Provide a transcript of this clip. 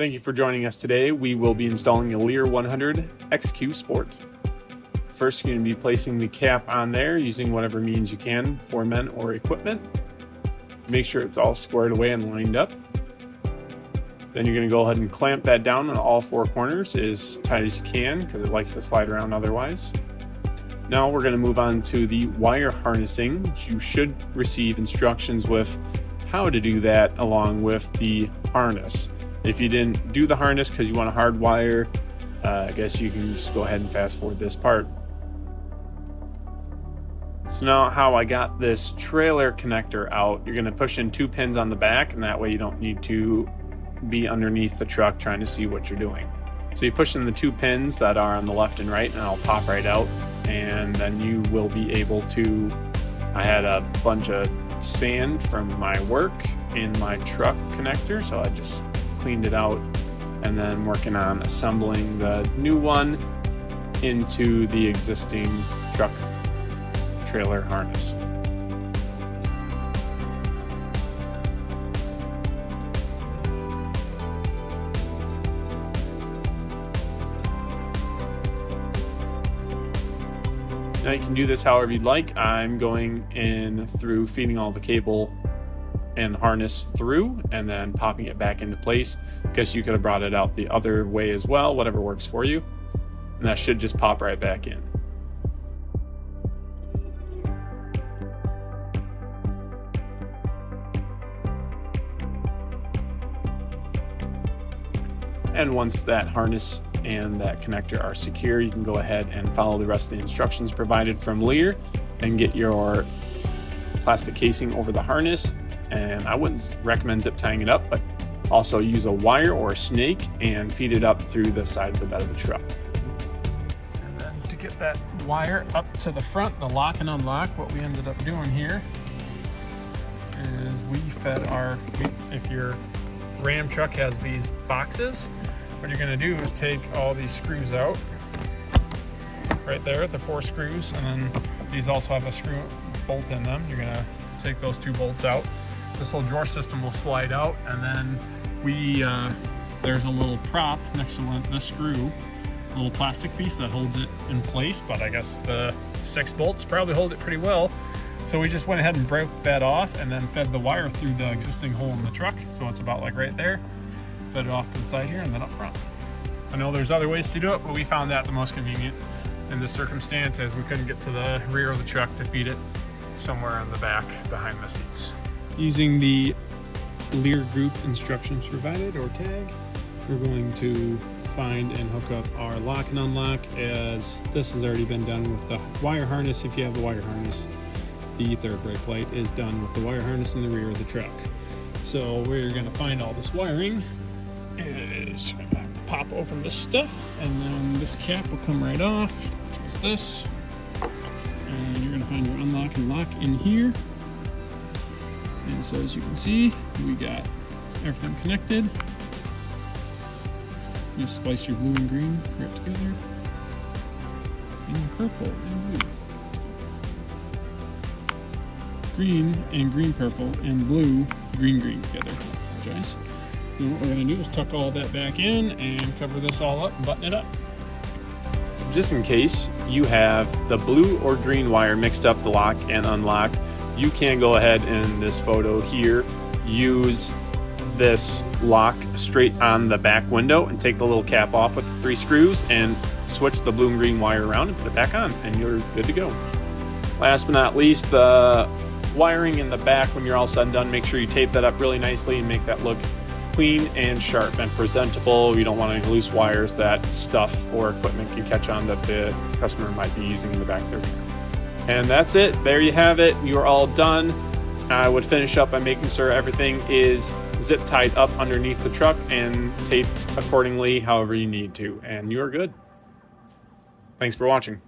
Thank you for joining us today. We will be installing a Leer 100 XQ Sport. First, you're going to be placing the cap on there using whatever means you can for men or equipment. Make sure it's all squared away and lined up. Then you're going to go ahead and clamp that down on all four corners as tight as you can because it likes to slide around otherwise. Now we're going to move on to the wire harnessing, which you should receive instructions with how to do that along with the harness. If you didn't do the harness because you want to hard wire, I guess you can just go ahead and fast forward this part. So now how I got this trailer connector out, you're going to push in 2 pins on the back, and that way you don't need to be underneath the truck trying to see what you're doing. So you push in the 2 pins that are on the left and right, and it'll pop right out, and then you will be able to, I had a bunch of sand from my work in my truck connector, so I just cleaned it out and then working on assembling the new one into the existing truck trailer harness. Now you can do this however you'd like. I'm going in through feeding all the cable and harness through and then popping it back into place, because you could have brought it out the other way as well, whatever works for you. And that should just pop right back in. And once that harness and that connector are secure, you can go ahead and follow the rest of the instructions provided from Leer and get your plastic casing over the harness. And I wouldn't recommend zip tying it up, but also use a wire or a snake and feed it up through the side of the bed of the truck. And then to get that wire up to the front, the lock and unlock, what we ended up doing here is we fed if your Ram truck has these boxes, what you're going to do is take all these screws out right there, the 4 screws, and then these also have a screw bolt in them. You're going to take those 2 bolts out. This whole drawer system will slide out, and then there's a little prop next to this screw, a little plastic piece that holds it in place, but I guess the 6 bolts probably hold it pretty well. So we just went ahead and broke that off and then fed the wire through the existing hole in the truck. So it's about like right there. Fed it off to the side here and then up front. I know there's other ways to do it, but we found that the most convenient in this circumstance, as we couldn't get to the rear of the truck to feed it somewhere in the back behind the seats. Using the Leer group instructions provided, or tag, we're going to find and hook up our lock and unlock, as this has already been done with the wire harness. If you have the wire harness, the third brake light is done with the wire harness in the rear of the truck. So we're going to find all this wiring, is going to have to pop open this stuff, and then this cap will come right off, which is this, and you're going to find your unlock and lock in here. And so as you can see, we got everything connected. You splice your blue and green right together, and purple and blue. Green and green purple and blue green together. Apologize. And what we're going to do is tuck all that back in and cover this all up and button it up. Just in case you have the blue or green wire mixed up the lock and unlock, you can go ahead in this photo here, use this lock straight on the back window and take the little cap off with the 3 screws and switch the blue and green wire around and put it back on, and you're good to go. Last but not least, the wiring in the back, when you're all said and done, make sure you tape that up really nicely and make that look clean and sharp and presentable. You don't want any loose wires that stuff or equipment can catch on that the customer might be using in the back there. And that's it. There you have it. You are all done. I would finish up by making sure everything is zip tied up underneath the truck and taped accordingly however you need to, and you're good. Thanks for watching.